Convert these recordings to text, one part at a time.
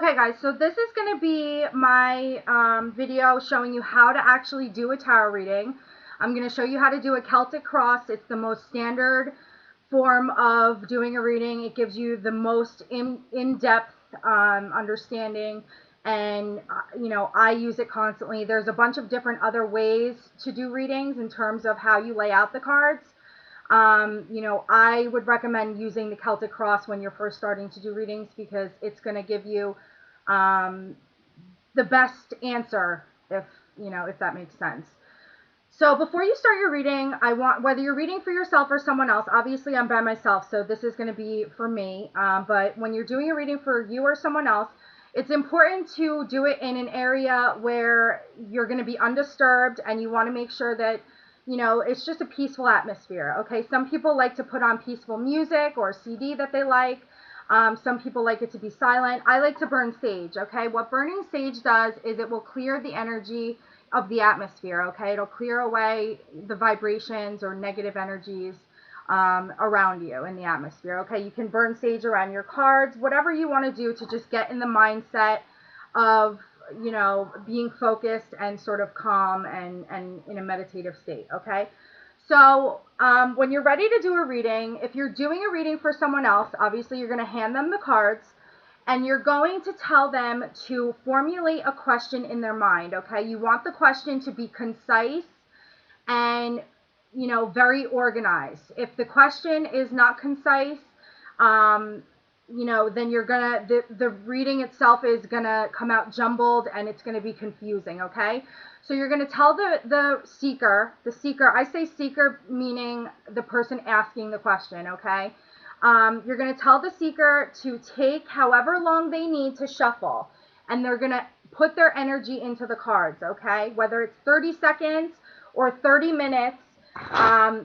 Okay guys, so this is going to be my video showing you how to actually do a tarot reading. I'm going to show you how to do a Celtic Cross. It's the most standard form of doing a reading. It gives you the most in-depth understanding, and you know, I use it constantly. There's a bunch of different other ways to do readings in terms of how you lay out the cards. You know, I would recommend using the Celtic Cross when you're first starting to do readings because it's going to give you the best answer, if you know, if that makes sense. So before you start your reading, I want, whether you're reading for yourself or someone else, obviously I'm by myself, so this is going to be for me, but when you're doing a reading for you or someone else, it's important to do it in an area where you're going to be undisturbed, and you want to make sure that, you know, it's just a peaceful atmosphere. Okay, some people like to put on peaceful music or a CD that they like. Some people like it to be silent. I like to burn sage. Okay, what burning sage does is it will clear the energy of the atmosphere. Okay, it'll clear away the vibrations or negative energies around you in the atmosphere. Okay, you can burn sage around your cards, whatever you want to do to just get in the mindset of, you know, being focused and sort of calm and in a meditative state. Okay, so when you're ready to do a reading, if you're doing a reading for someone else, obviously you're going to hand them the cards and you're going to tell them to formulate a question in their mind. Okay, you want the question to be concise and, you know, very organized. If the question is not concise, you know, then you're gonna, the reading itself is gonna come out jumbled and it's gonna be confusing. Okay, so you're gonna tell the seeker, I say seeker meaning the person asking the question. Okay, you're gonna tell the seeker to take however long they need to shuffle, and they're gonna put their energy into the cards. Okay, whether it's 30 seconds or 30 minutes,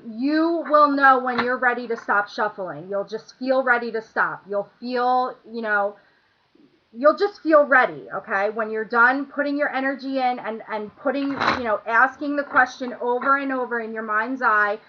you will know when you're ready to stop shuffling. You'll just feel ready to stop. You'll feel, you know, you'll just feel ready. Okay, when you're done putting your energy in and putting, you know, asking the question over and over in your mind's eye,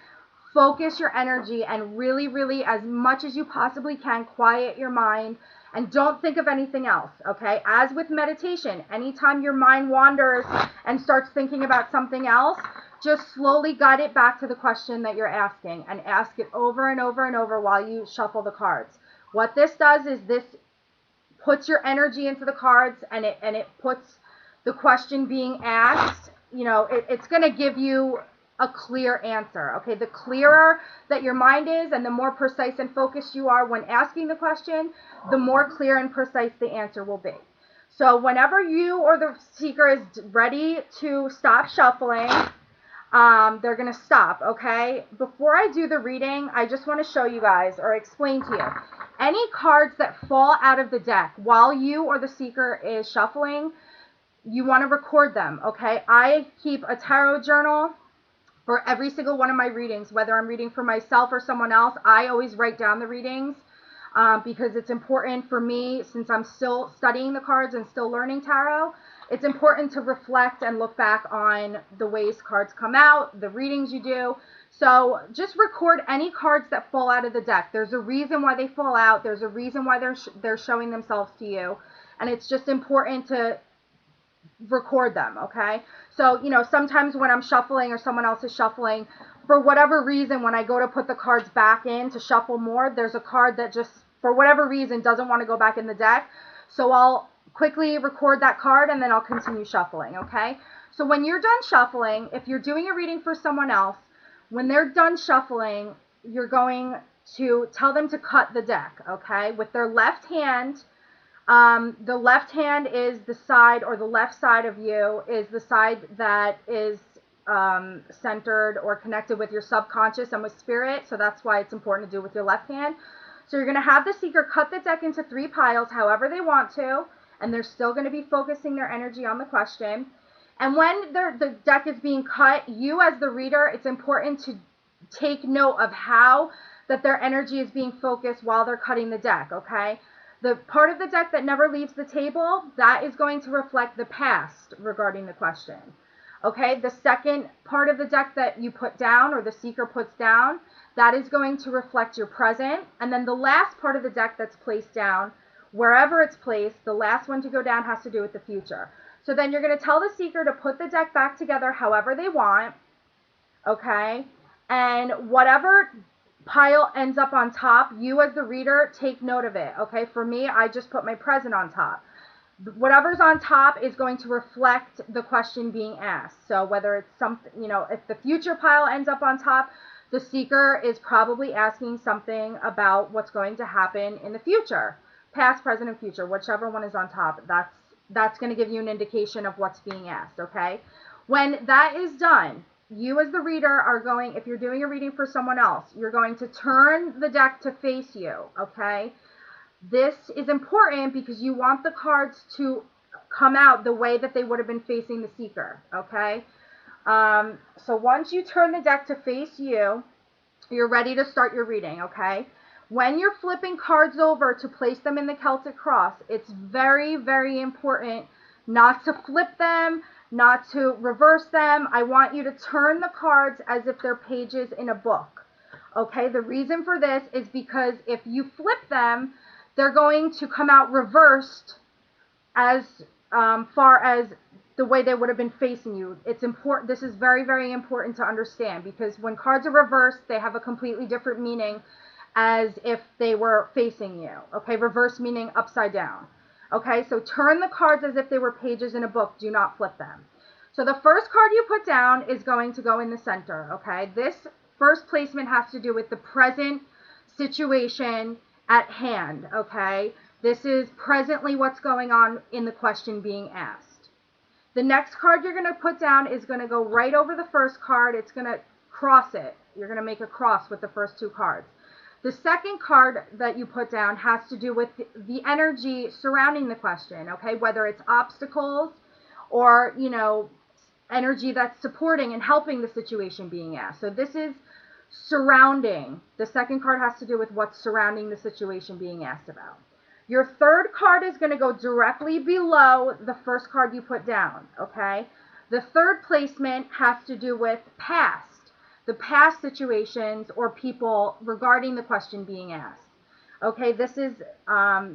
focus your energy and really, as much as you possibly can, quiet your mind and don't think of anything else. Okay, as with meditation, anytime your mind wanders and starts thinking about something else, just slowly guide it back to the question that you're asking and ask it over and over and over while you shuffle the cards. What this does is this puts your energy into the cards, and it puts the question being asked, you know, it's going to give you a clear answer. Okay, the clearer that your mind is and the more precise and focused you are when asking the question, the more clear and precise the answer will be. So whenever you or the seeker is ready to stop shuffling, they're going to stop. Okay, before I do the reading, I just want to show you guys or explain to you any cards that fall out of the deck while you or the seeker is shuffling. You want to record them. Okay, I keep a tarot journal for every single one of my readings, whether I'm reading for myself or someone else. I always write down the readings because it's important for me, since I'm still studying the cards and still learning tarot. It's important to reflect and look back on the ways cards come out, the readings you do. So just record any cards that fall out of the deck. There's a reason why they fall out. There's a reason why they're showing themselves to you. And it's just important to record them. Okay, so, you know, sometimes when I'm shuffling or someone else is shuffling, for whatever reason, when I go to put the cards back in to shuffle more, there's a card that just for whatever reason doesn't want to go back in the deck, so I'll quickly record that card and then I'll continue shuffling. Okay, so when you're done shuffling, if you're doing a reading for someone else, when they're done shuffling, you're going to tell them to cut the deck. Okay, with their left hand. The left hand is the side, or the left side of you is the side that is centered or connected with your subconscious and with spirit. So that's why it's important to do with your left hand. So you're going to have the seeker cut the deck into 3 piles, however they want to, and they're still going to be focusing their energy on the question. And when the deck is being cut, you as the reader, it's important to take note of how that their energy is being focused while they're cutting the deck. Okay, the part of the deck that never leaves the table, that is going to reflect the past regarding the question. Okay, the second part of the deck that you put down, or the seeker puts down, that is going to reflect your present. And then the last part of the deck that's placed down Wherever it's placed, the last one to go down has to do with the future. So then you're going to tell the seeker to put the deck back together however they want, okay? And whatever pile ends up on top, you as the reader take note of it, okay? For me, I just put my present on top. Whatever's on top is going to reflect the question being asked. So whether it's something, you know, if the future pile ends up on top, the seeker is probably asking something about what's going to happen in the future. Past, present, and future, whichever one is on top, that's going to give you an indication of what's being asked, okay? When that is done, you as the reader are going, if you're doing a reading for someone else, you're going to turn the deck to face you, okay? This is important because you want the cards to come out the way that they would have been facing the seeker, okay? So once you turn the deck to face you, you're ready to start your reading, okay? When you're flipping cards over to place them in the Celtic Cross, it's very, very important not to flip them, not to reverse them. I want you to turn the cards as if they're pages in a book, okay? The reason for this is because if you flip them, they're going to come out reversed as far as the way they would have been facing you. It's important. This is very, very important to understand because when cards are reversed, they have a completely different meaning as if they were facing you. Okay, reverse meaning upside down. Okay, so turn the cards as if they were pages in a book. Do not flip them. So the first card you put down is going to go in the center. Okay, this first placement has to do with the present situation at hand. Okay, this is presently what's going on in the question being asked. The next card you're going to put down is going to go right over the first card. It's going to cross it. You're going to make a cross with the first two cards. The second card that you put down has to do with the energy surrounding the question, okay? Whether it's obstacles or, you know, energy that's supporting and helping the situation being asked. So this is surrounding. The second card has to do with what's surrounding the situation being asked about. Your third card is going to go directly below the first card you put down, okay? The third placement has to do with past, the past situations or people regarding the question being asked. Okay, this is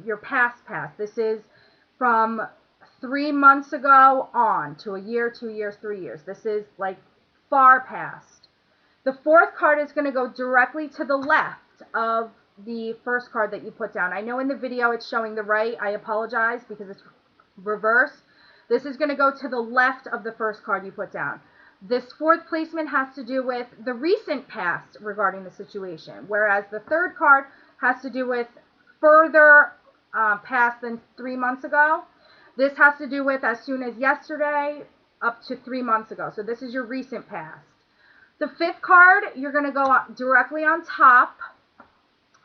your past. This is from 3 months ago on to a year, 2 years, 3 years. This is like far past. The fourth card is going to go directly to the left of the first card that you put down. I know in the video it's showing the right. I apologize because it's reversed. This is going to go to the left of the first card you put down. This fourth placement has to do with the recent past regarding the situation, whereas the third card has to do with further past than 3 months ago. This has to do with as soon as yesterday up to 3 months ago. So this is your recent past. The fifth card, you're going to go directly on top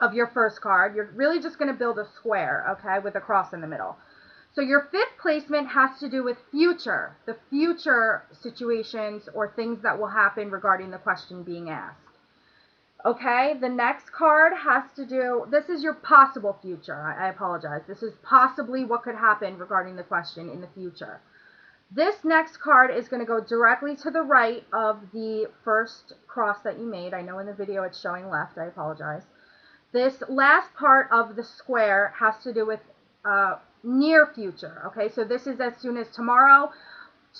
of your first card. You're really just going to build a square, okay, with a cross in the middle. So your fifth placement has to do with future, the future situations or things that will happen regarding the question being asked. Okay, the next card has to do, this is your possible future. I apologize. This is possibly what could happen regarding the question in the future. This next card is going to go directly to the right of the first cross that you made. I know in the video it's showing left. I apologize. This last part of the square has to do with near future. Okay, so this is as soon as tomorrow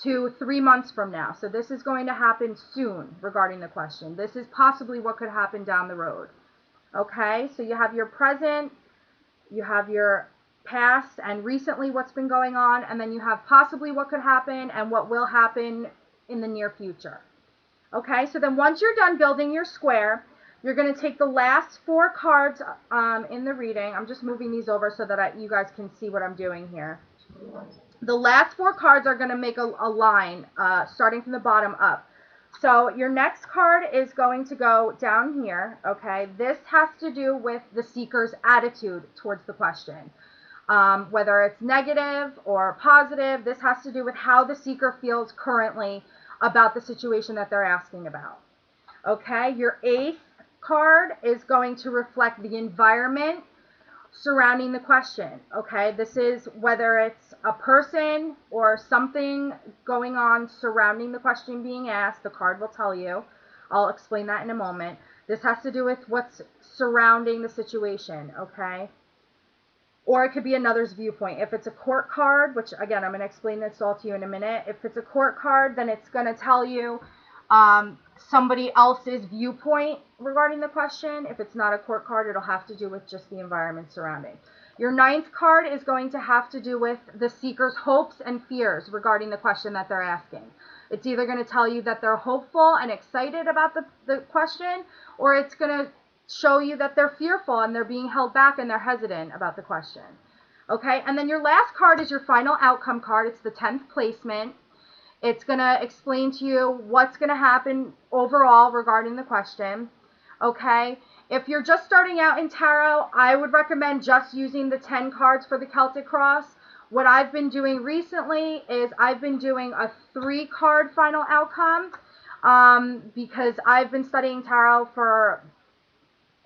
to 3 months from now. So this is going to happen soon regarding the question. This is possibly what could happen down the road. Okay, so you have your present, you have your past and recently what's been going on, and then you have possibly what could happen and what will happen in the near future. Okay, so then once you're done building your square, you're going to take the last 4 cards in the reading. I'm just moving these over so that you guys can see what I'm doing here. The last 4 cards are going to make a line starting from the bottom up. So your next card is going to go down here, okay? This has to do with the seeker's attitude towards the question. Whether it's negative or positive, this has to do with how the seeker feels currently about the situation that they're asking about. Okay, your 8th card is going to reflect the environment surrounding the question. Okay, this is whether it's a person or something going on surrounding the question being asked. The card will tell you. I'll explain that in a moment. This has to do with what's surrounding the situation, okay? or it could be another's viewpoint. If it's a court card, which again, I'm going to explain this all to you in a minute. If it's a court card, then it's going to tell you somebody else's viewpoint regarding the question. If it's not a court card, it'll have to do with just the environment surrounding. Your ninth card is going to have to do with the seeker's hopes and fears regarding the question that they're asking. It's either going to tell you that they're hopeful and excited about the question, or it's going to show you that they're fearful and they're being held back and they're hesitant about the question. Okay, and then your last card is your final outcome card. It's the 10th placement. It's going to explain to you what's going to happen overall regarding the question. Okay, if you're just starting out in tarot, I would recommend just using the 10 cards for the Celtic Cross. What I've been doing recently is I've been doing a 3-card final outcome because I've been studying tarot for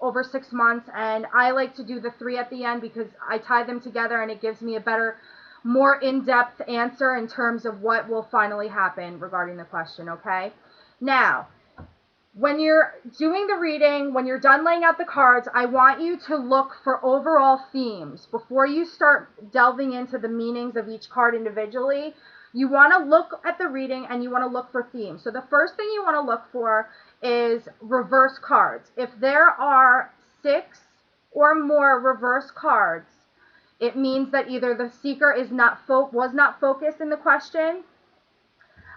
over 6 months, and I like to do the 3 at the end because I tie them together and it gives me a better, more in-depth answer in terms of what will finally happen regarding the question, okay? Now, when you're doing the reading, when you're done laying out the cards, I want you to look for overall themes. Before you start delving into the meanings of each card individually, you want to look at the reading and you want to look for themes. So the first thing you want to look for is reverse cards. If there are 6 or more reverse cards, it means that either the seeker is was not focused in the question.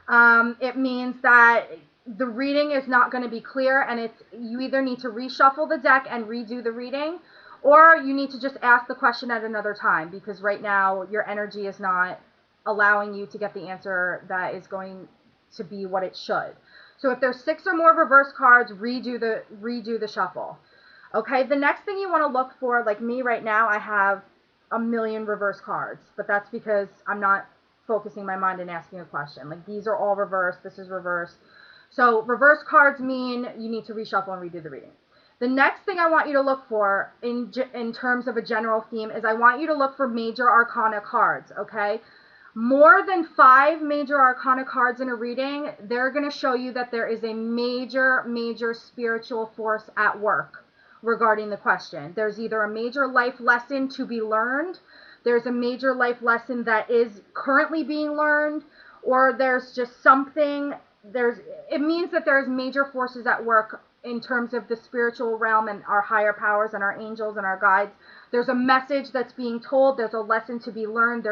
It means that the reading is not going to be clear, and you either need to reshuffle the deck and redo the reading, or you need to just ask the question at another time, because right now your energy is not allowing you to get the answer that is going to be what it should. So if there's 6 or more reverse cards, redo the shuffle. Okay, the next thing you want to look for, like me right now, I have a million reverse cards, but that's because I'm not focusing my mind and asking a question. Like, these are all reversed, this is reversed. So reverse cards mean you need to reshuffle and redo the reading. The next thing I want you to look for in terms of a general theme is I want you to look for major arcana cards, okay? More than 5 major arcana cards in a reading, they're going to show you that there is a major spiritual force at work regarding the question. There's either a major life lesson to be learned, there's a major life lesson that is currently being learned, or there's just something, it means that there's major forces at work in terms of the spiritual realm and our higher powers and our angels and our guides. There's a message that's being told, there's a lesson to be learned,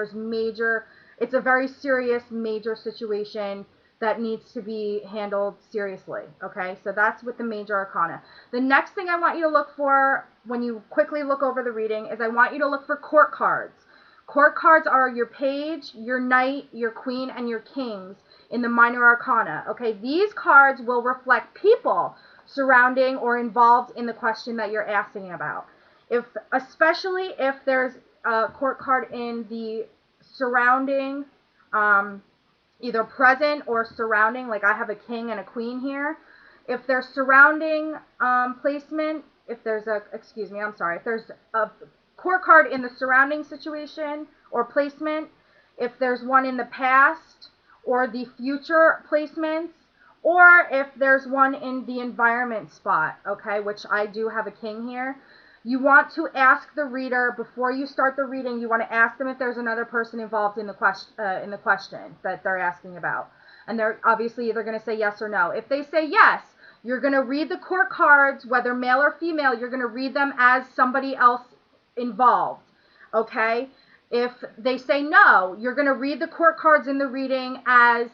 it's a very serious, major situation that needs to be handled seriously, okay? So that's with the major arcana. The next thing I want you to look for when you quickly look over the reading is I want you to look for court cards. Court cards are your page, your knight, your queen, and your kings in the minor arcana, okay? These cards will reflect people surrounding or involved in the question that you're asking about. Especially if there's a court card in the surrounding, either present or surrounding, like I have a king and a queen here. If there's surrounding placement, if there's a court card in the surrounding situation or placement, if there's one in the past or the future placements, or if there's one in the environment spot, okay, which I do have a king here, you want to ask the reader, before you start the reading, you want to ask them if there's another person involved in the question that they're asking about. And they're obviously either going to say yes or no. If they say yes, you're going to read the court cards, whether male or female, you're going to read them as somebody else involved, okay? If they say no, you're going to read the court cards in the reading as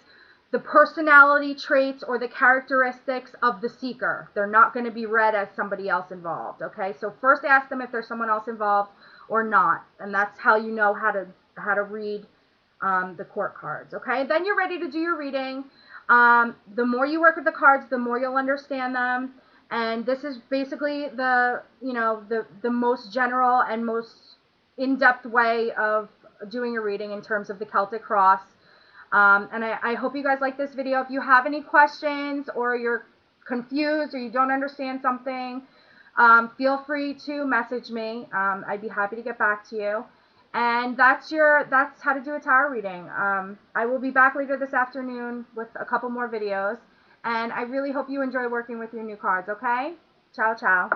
the personality traits or the characteristics of the seeker. They're not going to be read as somebody else involved, okay? So first ask them if there's someone else involved or not, and that's how you know how to read the court cards, okay? Then you're ready to do your reading. The more you work with the cards, the more you'll understand them, and this is basically the most general and most in-depth way of doing a reading in terms of the Celtic Cross. And I hope you guys like this video. If you have any questions or you're confused or you don't understand something, feel free to message me. I'd be happy to get back to you. And that's how to do a tarot reading. I will be back later this afternoon with a couple more videos. And I really hope you enjoy working with your new cards, okay? Ciao, ciao.